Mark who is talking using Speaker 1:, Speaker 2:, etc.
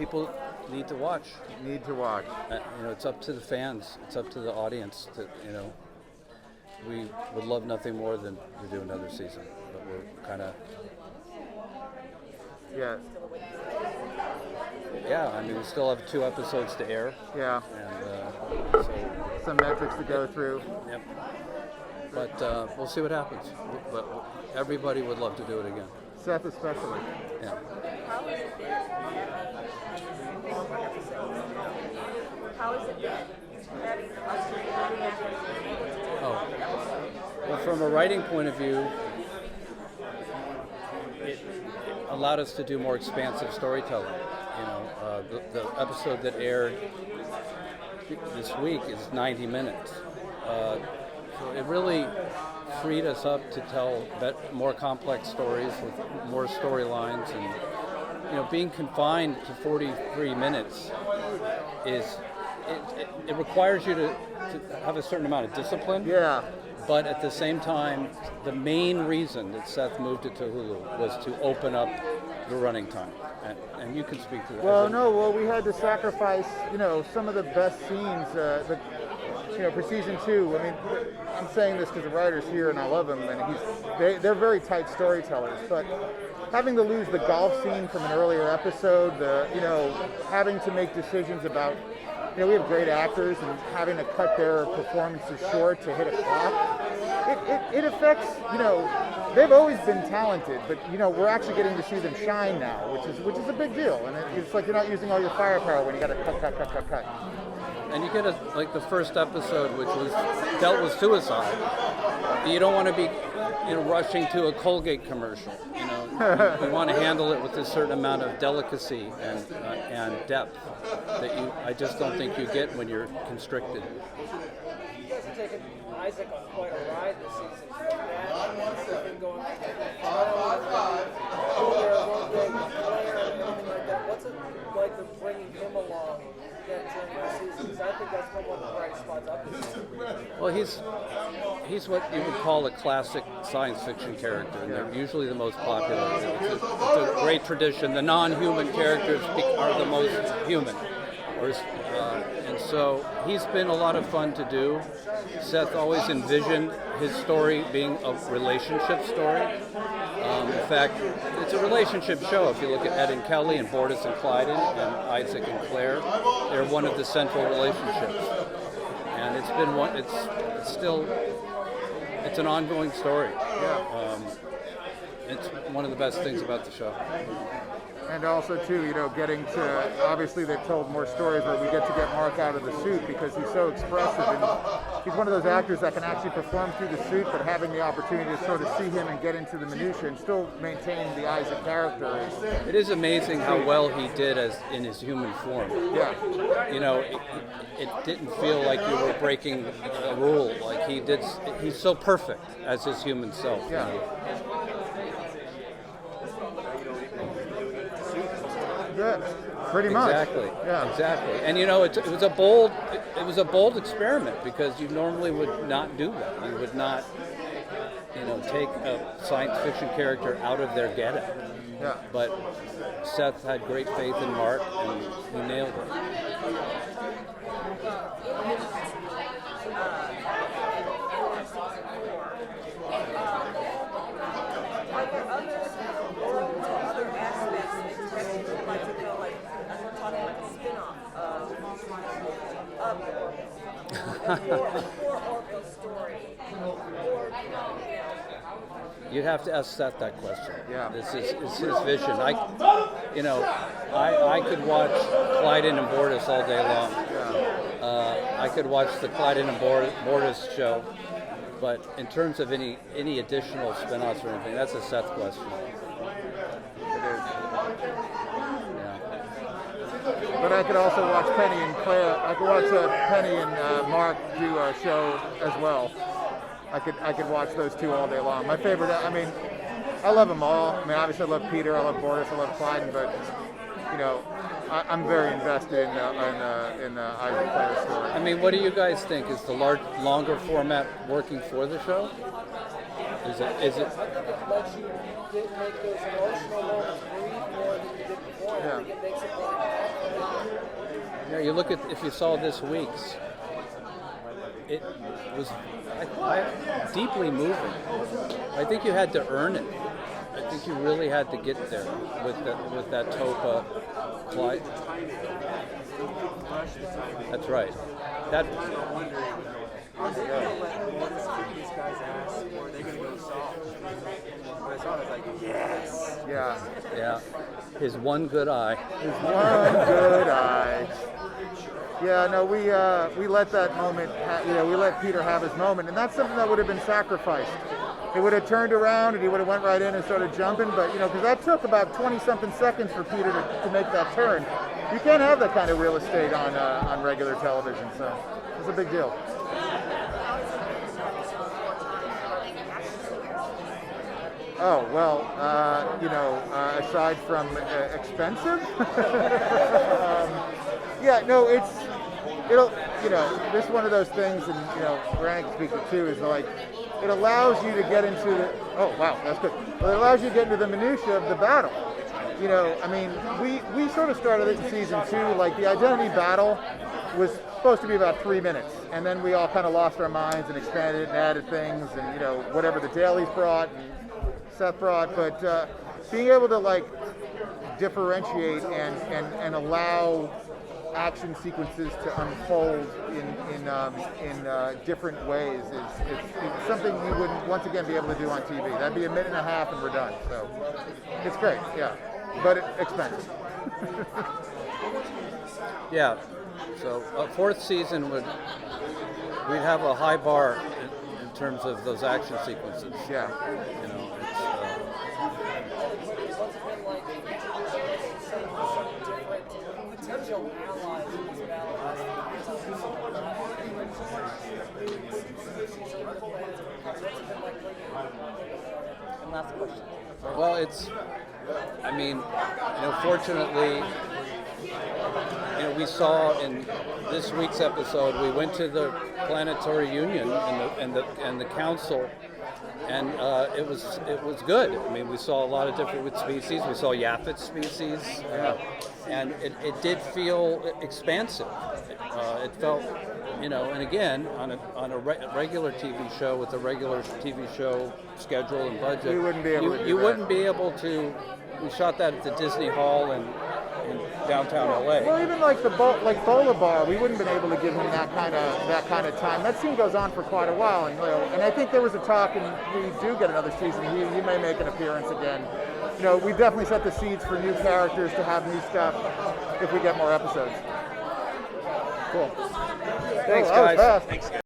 Speaker 1: people need to watch.
Speaker 2: Need to watch.
Speaker 1: It's up to the fans. It's up to the audience. We would love nothing more than to do another season, but we're kind of.
Speaker 2: Yeah.
Speaker 1: Yeah, I mean, we still have 2 episodes to air.
Speaker 2: Yeah.
Speaker 1: And so.
Speaker 2: Some metrics to go through.
Speaker 1: Yep. But we'll see what happens. But everybody would love to do it again.
Speaker 2: Seth especially.
Speaker 1: Yeah.
Speaker 3: How is it been?
Speaker 1: Well, from a writing point of view, it allowed us to do more expansive storytelling. The episode that aired this week is 90 minutes. So it really freed us up to tell more complex stories with more storylines, and being confined to 43 minutes it requires you to have a certain amount of discipline.
Speaker 2: Yeah.
Speaker 1: But at the same time, the main reason that Seth moved it to Hulu was to open up the running time. And you can speak to that.
Speaker 2: Well, we had to sacrifice, some of the best scenes, for season 2. I mean, I'm saying this because the writer's here and I love him, and they're very tight storytellers. But having to lose the golf scene from an earlier episode, having to make decisions about, we have great actors, and having to cut their performances short to hit a clock, it affects, they've always been talented, but, we're actually getting to see them shine now, which is a big deal. And it's like you're not using all your firepower when you got to cut.
Speaker 1: And you get the first episode, which was dealt with suicide. You don't want to be, rushing to a Colgate commercial. You want to handle it with a certain amount of delicacy and depth that I just don't think you get when you're constricted.
Speaker 4: You guys have taken Isaac on quite a ride this season. You've been going what's it like bringing him along during the season? Because I think that's been one of the bright spots I've been seeing.
Speaker 1: Well, he's what you would call a classic science fiction character, and they're usually the most popular. It's a great tradition. The non-human characters are the most human. And so he's been a lot of fun to do. Seth always envisioned his story being a relationship story. In fact, it's a relationship show. If you look at Ed and Kelly and Bortus and Clyden and Isaac and Claire, they're one of the central relationships. And it's been one. It's an ongoing story. It's one of the best things about the show.
Speaker 2: And also, too, getting to, obviously they've told more stories where we get to get Mark out of the suit because he's so expressive. And he's one of those actors that can actually perform through the suit, but having the opportunity to sort of see him and get into the minutiae and still maintain the Isaac character.
Speaker 1: It is amazing how well he did in his human form.
Speaker 2: Yeah.
Speaker 1: It didn't feel like you were breaking a rule. Like he's so perfect as his human self.
Speaker 2: Yeah. Yeah, pretty much.
Speaker 1: Exactly.
Speaker 2: Yeah.
Speaker 1: Exactly. And it was a bold experiment because you normally would not do that. You would not, take a science fiction character out of their getup.
Speaker 2: Yeah.
Speaker 1: But Seth had great faith in Mark, and he nailed it. You'd have to ask Seth that question.
Speaker 2: Yeah.
Speaker 1: This is his vision. I could watch Clyden and Bortus all day long.
Speaker 2: Yeah.
Speaker 1: I could watch the Clyden and Bortus show, but in terms of any additional spin-offs or anything, that's a Seth question.
Speaker 2: It is.
Speaker 1: Yeah.
Speaker 2: But I could also watch Penny and Claire. I could watch Penny and Mark do a show as well. I could watch those two all day long. My favorite. I love them all. Obviously I love Peter. I love Bortus. I love Clyden. But I'm very invested in Isaac Claire's story.
Speaker 1: What do you guys think? Is the longer format working for the show? Is it?
Speaker 4: I think it lets you make those emotional moments breathe more than you did before. I think it makes it more impactful.
Speaker 1: Yeah, you look at, if you saw this week's, it was deeply moving. I think you had to earn it. I think you really had to get there with that Topa Clyde. That's right. That.
Speaker 5: Are they going to let one kick this guy's ass, or are they going to go soft? When I saw it, I was like, yes!
Speaker 2: Yeah.
Speaker 1: Yeah. His one good eye.
Speaker 2: His one good eye. Yeah, no, we let that moment, we let Peter have his moment, and that's something that would have been sacrificed. It would have turned around and he would have went right in and started jumping, but because that took about 20-something seconds for Peter to make that turn. You can't have that kind of real estate on regular television, so it's a big deal. Oh, well, aside from expensive, yeah, no, this is one of those things, and, Brannon can speak to too, is like, it allows you to get into the, oh, wow, that's good. It allows you to get into the minutia of the battle. We sort of started it in season 2, like the identity battle was supposed to be about 3 minutes, and then we all kind of lost our minds and expanded it and added things, and, whatever the dailies brought, and Seth brought, but being able to differentiate and allow action sequences to unfold in different ways is something you wouldn't once again be able to do on TV. That'd be a minute and a half and we're done. So it's great, yeah, but expensive.
Speaker 1: Yeah. So a 4th season we'd have a high bar in terms of those action sequences.
Speaker 2: Yeah.
Speaker 4: What's it been like some different potential allies in this battle? And last question.
Speaker 1: Well, fortunately, we saw in this week's episode, we went to the Planetary Union and the Council, and it was good. We saw a lot of different species. We saw Yaphet species, and it did feel expansive. It felt, and again, on a regular TV show with a regular TV show schedule and budget,
Speaker 2: we wouldn't be able to do that.
Speaker 1: You wouldn't be able to. We shot that at the Disney Hall in downtown LA.
Speaker 2: Well, even like Bola Bar, we wouldn't have been able to give him that kind of time. That scene goes on for quite a while, and I think there was a talk, and we do get another season. He may make an appearance again. We definitely set the seeds for new characters to have new stuff if we get more episodes. Cool.
Speaker 1: Thanks,
Speaker 2: that was
Speaker 1: guys.
Speaker 2: fast.